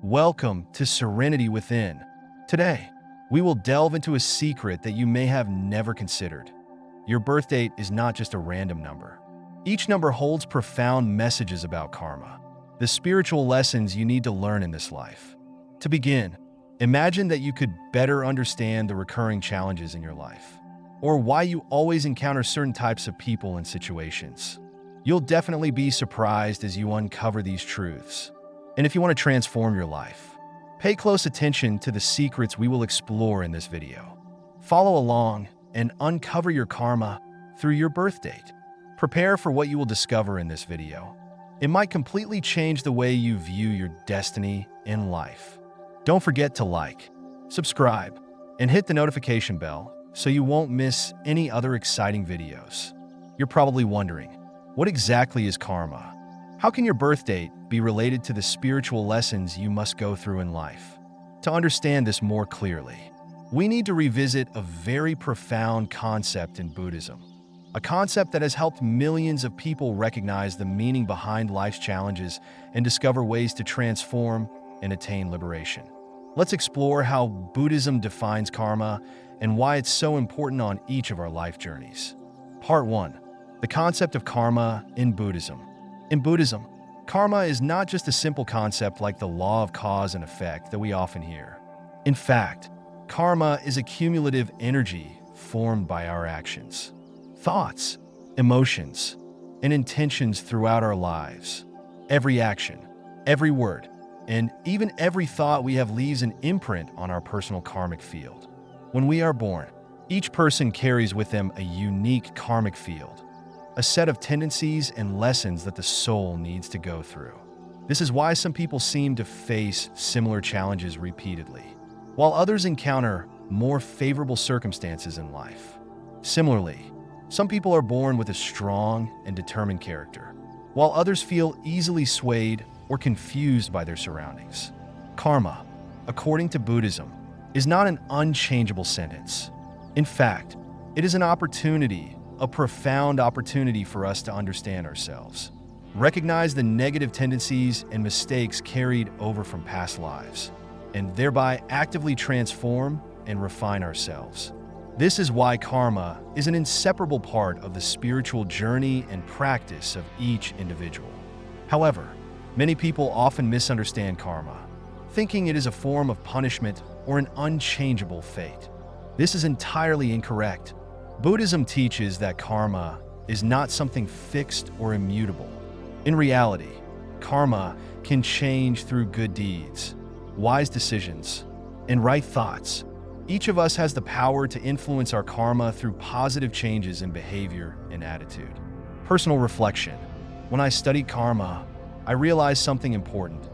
Welcome to Serenity Within. Today, we will delve into a secret that you may have never considered. Your birth date is not just a random number. Each number holds profound messages about karma, the spiritual lessons you need to learn in this life. To begin, imagine that you could better understand the recurring challenges in your life, or why you always encounter certain types of people and situations. You'll definitely be surprised as you uncover these truths. And if you want to transform your life, pay close attention to the secrets we will explore in this video. Follow along and uncover your karma through your birth date. Prepare for what you will discover in this video. It might completely change the way you view your destiny in life. Don't forget to like, subscribe, and hit the notification bell so you won't miss any other exciting videos. You're probably wondering, what exactly is karma? How can your birth date be related to the spiritual lessons you must go through in life? To understand this more clearly, we need to revisit a very profound concept in Buddhism, a concept that has helped millions of people recognize the meaning behind life's challenges and discover ways to transform and attain liberation. Let's explore how Buddhism defines karma and why it's so important on each of our life journeys. Part 1. The concept of karma in Buddhism. In Buddhism, karma is not just a simple concept like the law of cause and effect that we often hear. In fact, karma is a cumulative energy formed by our actions, thoughts, emotions, and intentions throughout our lives. Every action, every word, and even every thought we have leaves an imprint on our personal karmic field. When we are born, each person carries with them a unique karmic field, a set of tendencies and lessons that the soul needs to go through. This is why some people seem to face similar challenges repeatedly, while others encounter more favorable circumstances in life. Similarly, some people are born with a strong and determined character, while others feel easily swayed or confused by their surroundings. Karma, according to Buddhism, is not an unchangeable sentence. In fact, it is an opportunity, a profound opportunity for us to understand ourselves, recognize the negative tendencies and mistakes carried over from past lives, and thereby actively transform and refine ourselves. This is why karma is an inseparable part of the spiritual journey and practice of each individual. However, many people often misunderstand karma, thinking it is a form of punishment or an unchangeable fate. This is entirely incorrect. Buddhism teaches that karma is not something fixed or immutable. In reality, karma can change through good deeds, wise decisions, and right thoughts. Each of us has the power to influence our karma through positive changes in behavior and attitude. Personal reflection. When I studied karma, I realized something important.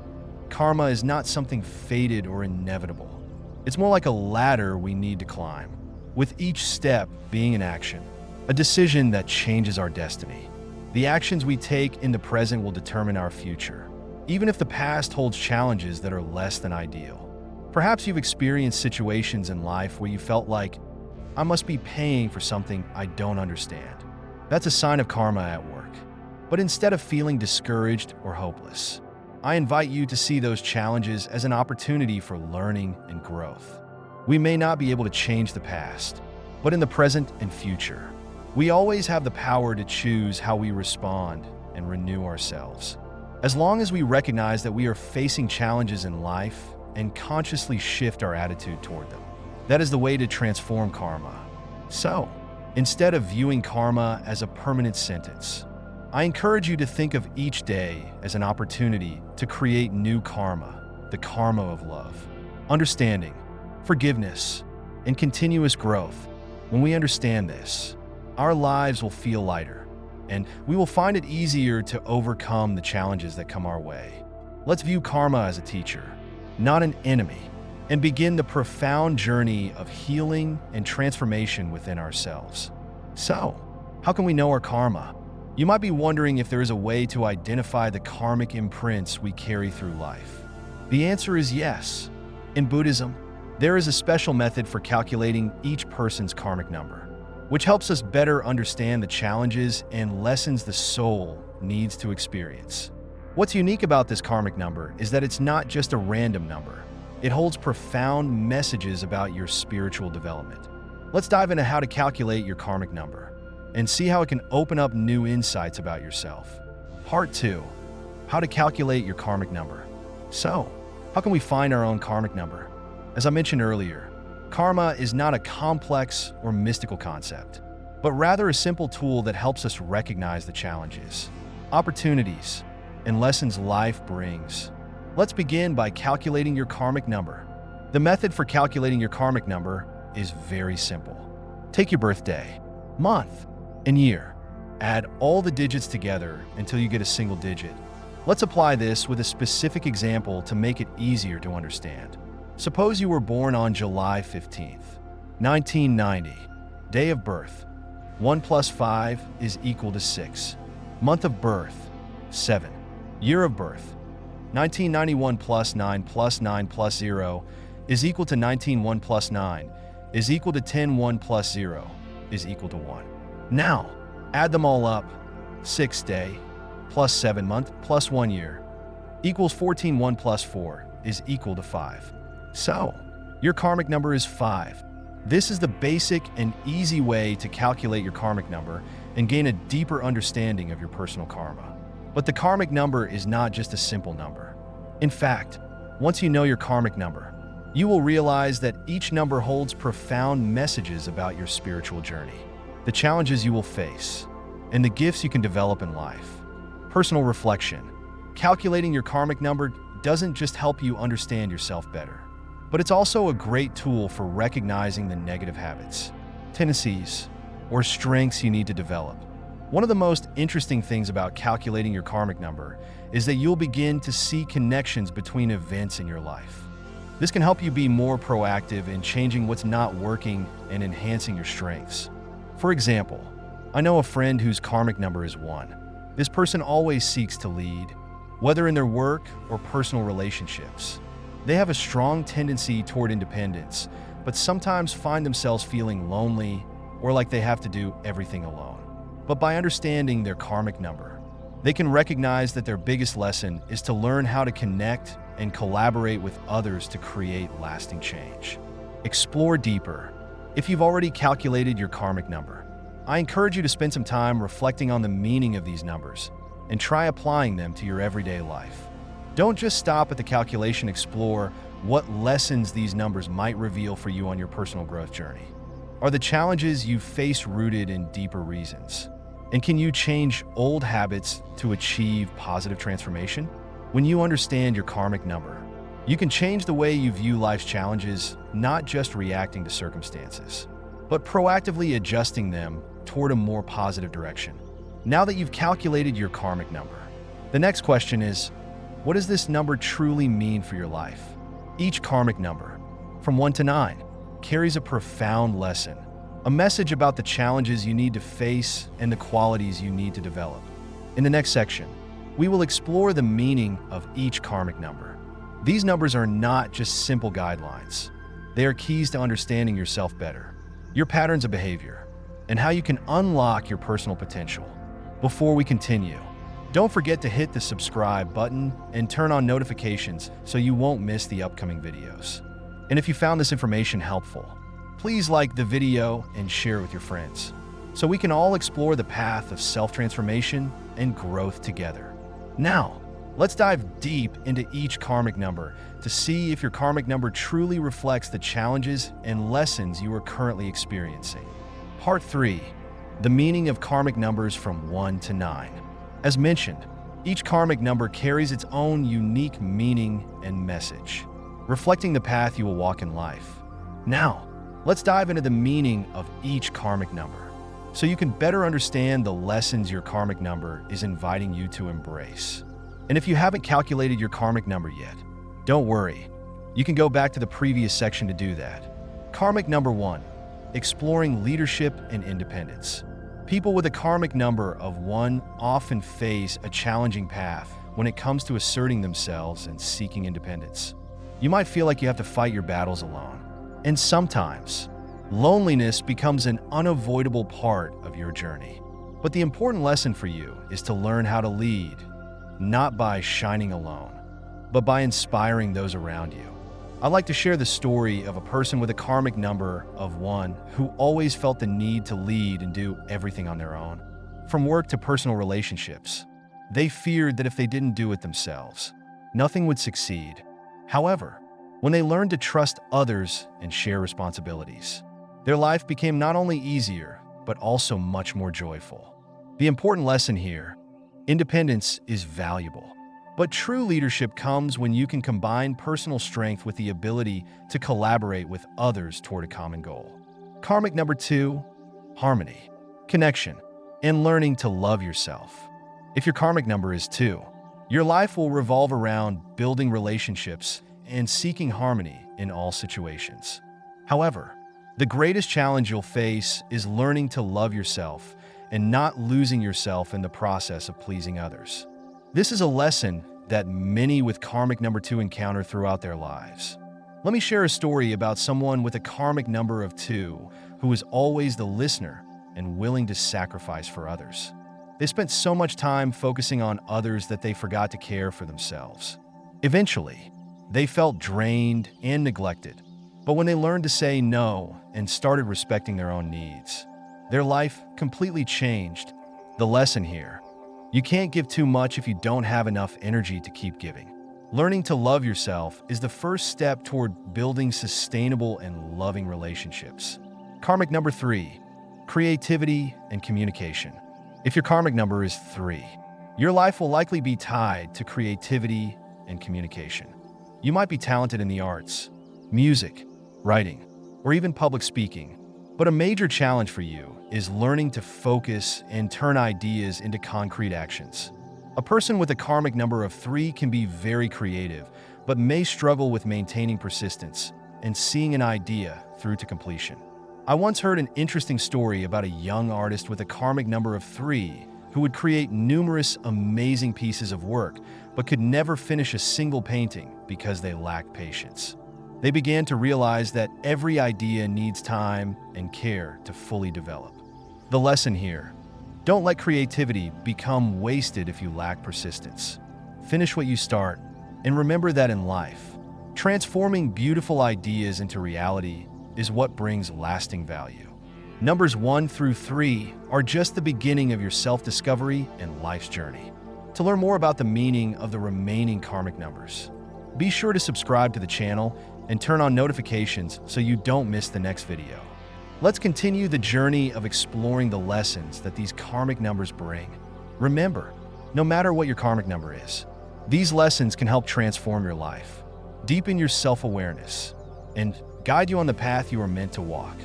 Karma is not something fated or inevitable. It's more like a ladder we need to climb, with each step being an action, a decision that changes our destiny. The actions we take in the present will determine our future, even if the past holds challenges that are less than ideal. Perhaps you've experienced situations in life where you felt like, I must be paying for something I don't understand. That's a sign of karma at work. But instead of feeling discouraged or hopeless, I invite you to see those challenges as an opportunity for learning and growth. We may not be able to change the past, but in the present and future, we always have the power to choose how we respond and renew ourselves. As long as we recognize that we are facing challenges in life and consciously shift our attitude toward them, that is the way to transform karma. So, instead of viewing karma as a permanent sentence, I encourage you to think of each day as an opportunity to create new karma, the karma of love, understanding, forgiveness, and continuous growth. When we understand this, our lives will feel lighter, and we will find it easier to overcome the challenges that come our way. Let's view karma as a teacher, not an enemy, and begin the profound journey of healing and transformation within ourselves. So, how can we know our karma? You might be wondering if there is a way to identify the karmic imprints we carry through life. The answer is yes. In Buddhism, there is a special method for calculating each person's karmic number, which helps us better understand the challenges and lessons the soul needs to experience. What's unique about this karmic number is that it's not just a random number. It holds profound messages about your spiritual development. Let's dive into how to calculate your karmic number and see how it can open up new insights about yourself. Part 2. How to calculate your karmic number. So, how can we find our own karmic number? As I mentioned earlier, karma is not a complex or mystical concept, but rather a simple tool that helps us recognize the challenges, opportunities, and lessons life brings. Let's begin by calculating your karmic number. The method for calculating your karmic number is very simple. Take your birthday, month, and year. Add all the digits together until you get a single digit. Let's apply this with a specific example to make it easier to understand. Suppose you were born on July 15th, 1990. Day of birth. 1 plus 5 is equal to 6. Month of birth, 7. Year of birth. 1991 plus 9 plus 9 plus 0 is equal to 19. 1 plus 9 is equal to 10. 1 plus 0 is equal to 1. Now, add them all up. 6 day plus 7 month plus 1 year equals 14. 1 plus 4 is equal to 5. So, your karmic number is 5. This is the basic and easy way to calculate your karmic number and gain a deeper understanding of your personal karma. But the karmic number is not just a simple number. In fact, once you know your karmic number, you will realize that each number holds profound messages about your spiritual journey, the challenges you will face, and the gifts you can develop in life. Personal reflection. Calculating your karmic number doesn't just help you understand yourself better, but it's also a great tool for recognizing the negative habits, tendencies, or strengths you need to develop. One of the most interesting things about calculating your karmic number is that you'll begin to see connections between events in your life. This can help you be more proactive in changing what's not working and enhancing your strengths. For example, I know a friend whose karmic number is 1. This person always seeks to lead, whether in their work or personal relationships. They have a strong tendency toward independence, but sometimes find themselves feeling lonely or like they have to do everything alone. But by understanding their karmic number, they can recognize that their biggest lesson is to learn how to connect and collaborate with others to create lasting change. Explore deeper. If you've already calculated your karmic number, I encourage you to spend some time reflecting on the meaning of these numbers and try applying them to your everyday life. Don't just stop at the calculation, explore what lessons these numbers might reveal for you on your personal growth journey. Are the challenges you face rooted in deeper reasons? And can you change old habits to achieve positive transformation? When you understand your karmic number, you can change the way you view life's challenges, not just reacting to circumstances, but proactively adjusting them toward a more positive direction. Now that you've calculated your karmic number, the next question is, what does this number truly mean for your life? Each karmic number, from 1 to 9, carries a profound lesson, a message about the challenges you need to face and the qualities you need to develop. In the next section, we will explore the meaning of each karmic number. These numbers are not just simple guidelines. They are keys to understanding yourself better, your patterns of behavior, and how you can unlock your personal potential. Before we continue, don't forget to hit the subscribe button and turn on notifications so you won't miss the upcoming videos. And if you found this information helpful, please like the video and share it with your friends so we can all explore the path of self-transformation and growth together. Now, let's dive deep into each karmic number to see if your karmic number truly reflects the challenges and lessons you are currently experiencing. Part 3. The meaning of karmic numbers from 1 to 9. As mentioned, each karmic number carries its own unique meaning and message, reflecting the path you will walk in life. Now, let's dive into the meaning of each karmic number so you can better understand the lessons your karmic number is inviting you to embrace. And if you haven't calculated your karmic number yet, don't worry. You can go back to the previous section to do that. Karmic number 1, exploring leadership and independence. People with a karmic number of 1 often face a challenging path when it comes to asserting themselves and seeking independence. You might feel like you have to fight your battles alone. And sometimes, loneliness becomes an unavoidable part of your journey. But the important lesson for you is to learn how to lead, not by shining alone, but by inspiring those around you. I'd like to share the story of a person with a karmic number of 1 who always felt the need to lead and do everything on their own. From work to personal relationships, they feared that if they didn't do it themselves, nothing would succeed. However, when they learned to trust others and share responsibilities, their life became not only easier, but also much more joyful. The important lesson here: independence is valuable, but true leadership comes when you can combine personal strength with the ability to collaborate with others toward a common goal. Karmic number 2, harmony, connection, and learning to love yourself. If your karmic number is 2, your life will revolve around building relationships and seeking harmony in all situations. However, the greatest challenge you'll face is learning to love yourself and not losing yourself in the process of pleasing others. This is a lesson that many with karmic number 2 encounter throughout their lives. Let me share a story about someone with a karmic number of 2 who is always the listener and willing to sacrifice for others. They spent so much time focusing on others that they forgot to care for themselves. Eventually, they felt drained and neglected. But when they learned to say no and started respecting their own needs, their life completely changed. The lesson here: you can't give too much if you don't have enough energy to keep giving. Learning to love yourself is the first step toward building sustainable and loving relationships. Karmic number 3, creativity and communication. If your karmic number is 3, your life will likely be tied to creativity and communication. You might be talented in the arts, music, writing, or even public speaking, but a major challenge for you is learning to focus and turn ideas into concrete actions. A person with a karmic number of 3 can be very creative, but may struggle with maintaining persistence and seeing an idea through to completion. I once heard an interesting story about a young artist with a karmic number of 3 who would create numerous amazing pieces of work, but could never finish a single painting because they lacked patience. They began to realize that every idea needs time and care to fully develop. The lesson here: don't let creativity become wasted if you lack persistence. Finish what you start, and remember that in life, transforming beautiful ideas into reality is what brings lasting value. Numbers 1 through 3 are just the beginning of your self-discovery and life's journey. To learn more about the meaning of the remaining karmic numbers, be sure to subscribe to the channel and turn on notifications so you don't miss the next video. Let's continue the journey of exploring the lessons that these karmic numbers bring. Remember, no matter what your karmic number is, these lessons can help transform your life, deepen your self-awareness, and guide you on the path you are meant to walk.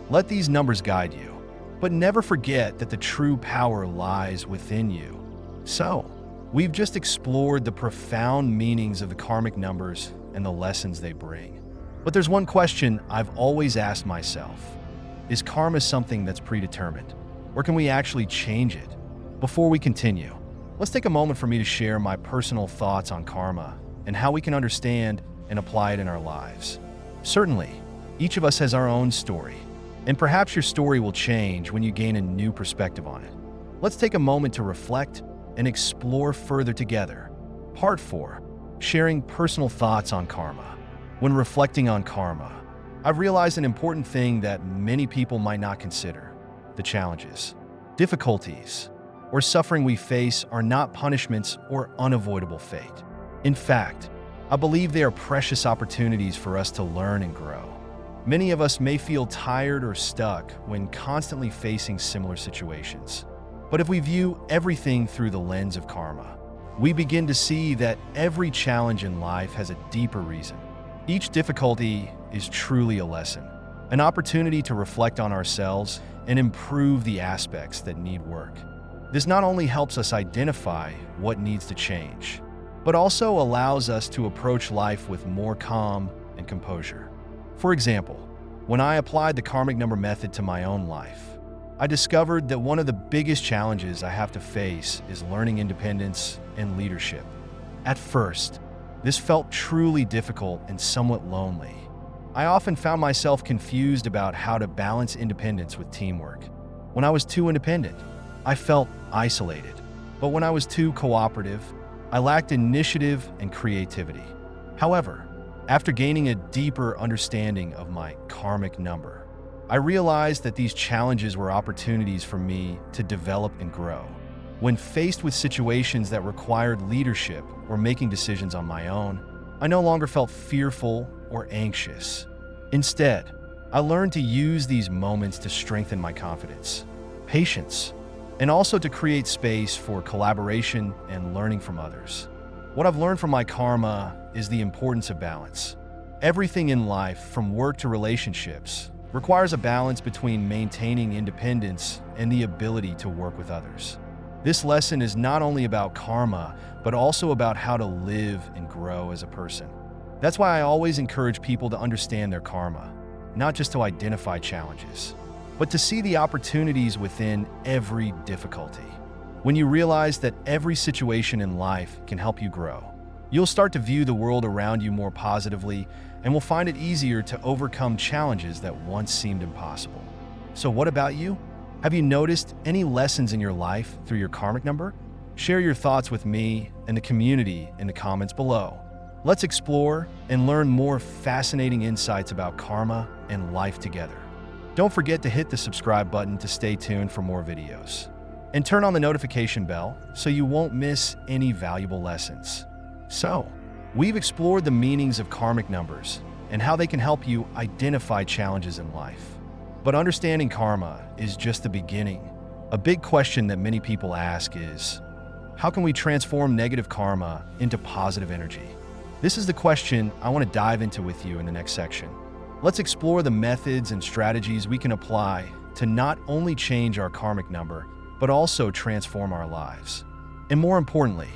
Let these numbers guide you, but never forget that the true power lies within you. So, we've just explored the profound meanings of the karmic numbers and the lessons they bring. But there's one question I've always asked myself: is karma something that's predetermined, or can we actually change it? Before we continue, let's take a moment for me to share my personal thoughts on karma and how we can understand and apply it in our lives. Certainly, each of us has our own story, and perhaps your story will change when you gain a new perspective on it. Let's take a moment to reflect and explore further together. Part 4: Sharing personal thoughts on karma. When reflecting on karma, I've realized an important thing that many people might not consider: the challenges, difficulties, or suffering we face are not punishments or unavoidable fate. In fact, I believe they are precious opportunities for us to learn and grow. Many of us may feel tired or stuck when constantly facing similar situations. But if we view everything through the lens of karma, we begin to see that every challenge in life has a deeper reason. Each difficulty is truly a lesson, an opportunity to reflect on ourselves and improve the aspects that need work. This not only helps us identify what needs to change, but also allows us to approach life with more calm and composure. For example, when I applied the karmic number method to my own life, I discovered that one of the biggest challenges I have to face is learning independence and leadership. At first, this felt truly difficult and somewhat lonely. I often found myself confused about how to balance independence with teamwork. When I was too independent, I felt isolated. But when I was too cooperative, I lacked initiative and creativity. However, after gaining a deeper understanding of my karmic number, I realized that these challenges were opportunities for me to develop and grow. When faced with situations that required leadership or making decisions on my own, I no longer felt fearful or anxious. Instead, I learned to use these moments to strengthen my confidence, patience, and also to create space for collaboration and learning from others. What I've learned from my karma is the importance of balance. Everything in life, from work to relationships, requires a balance between maintaining independence and the ability to work with others. This lesson is not only about karma, but also about how to live and grow as a person. That's why I always encourage people to understand their karma, not just to identify challenges, but to see the opportunities within every difficulty. When you realize that every situation in life can help you grow, you'll start to view the world around you more positively and will find it easier to overcome challenges that once seemed impossible. So what about you? Have you noticed any lessons in your life through your karmic number? Share your thoughts with me and the community in the comments below. Let's explore and learn more fascinating insights about karma and life together. Don't forget to hit the subscribe button to stay tuned for more videos. And turn on the notification bell so you won't miss any valuable lessons. So, we've explored the meanings of karmic numbers and how they can help you identify challenges in life. But understanding karma is just the beginning. A big question that many people ask is, how can we transform negative karma into positive energy? This is the question I want to dive into with you in the next section. Let's explore the methods and strategies we can apply to not only change our karmic number, but also transform our lives. And more importantly,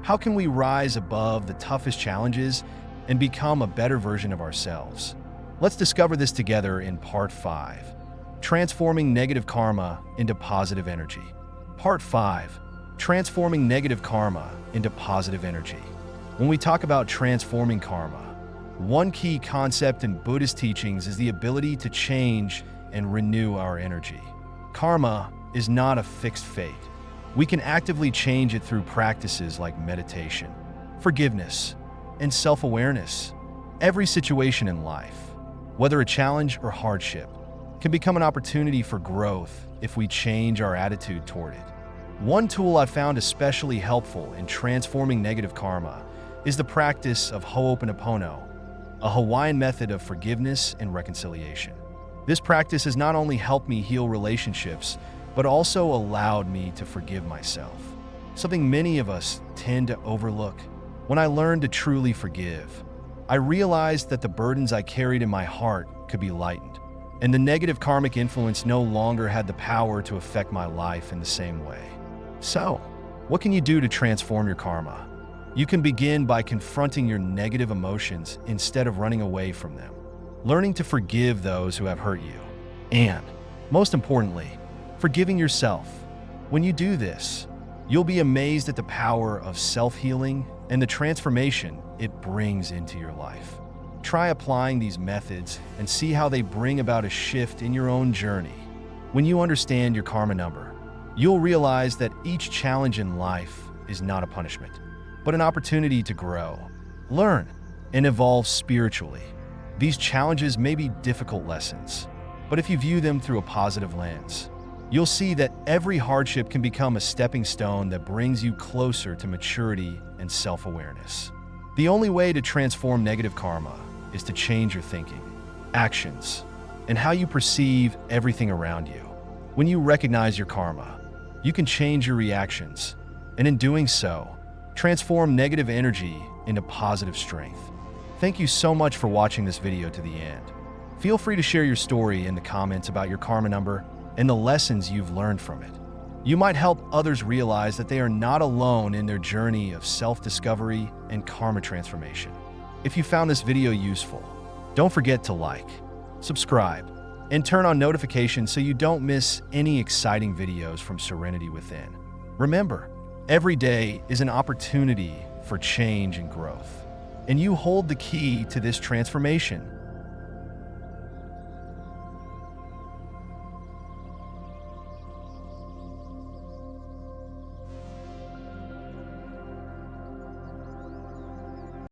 how can we rise above the toughest challenges and become a better version of ourselves? Let's discover this together in Part 5, Transforming Negative Karma into Positive Energy. Part 5, Transforming Negative Karma into Positive Energy. When we talk about transforming karma, one key concept in Buddhist teachings is the ability to change and renew our energy. Karma is not a fixed fate. We can actively change it through practices like meditation, forgiveness, and self-awareness. Every situation in life, whether a challenge or hardship, can become an opportunity for growth if we change our attitude toward it. One tool I found especially helpful in transforming negative karma is the practice of Hooponopono, a Hawaiian method of forgiveness and reconciliation. This practice has not only helped me heal relationships, but also allowed me to forgive myself, something many of us tend to overlook. When I learned to truly forgive, I realized that the burdens I carried in my heart could be lightened, and the negative karmic influence no longer had the power to affect my life in the same way. So, what can you do to transform your karma? You can begin by confronting your negative emotions instead of running away from them, learning to forgive those who have hurt you, and, most importantly, forgiving yourself. When you do this, you'll be amazed at the power of self-healing and the transformation it brings into your life. Try applying these methods and see how they bring about a shift in your own journey. When you understand your karma number, you'll realize that each challenge in life is not a punishment, but an opportunity to grow, learn, and evolve spiritually. These challenges may be difficult lessons, but if you view them through a positive lens, you'll see that every hardship can become a stepping stone that brings you closer to maturity and self-awareness. The only way to transform negative karma is to change your thinking, actions, and how you perceive everything around you. When you recognize your karma, you can change your reactions, and in doing so, transform negative energy into positive strength. Thank you so much for watching this video to the end. Feel free to share your story in the comments about your karma number and the lessons you've learned from it. You might help others realize that they are not alone in their journey of self-discovery and karma transformation. If you found this video useful, don't forget to like, subscribe, and turn on notifications so you don't miss any exciting videos from Serenity Within. Remember, every day is an opportunity for change and growth, and you hold the key to this transformation.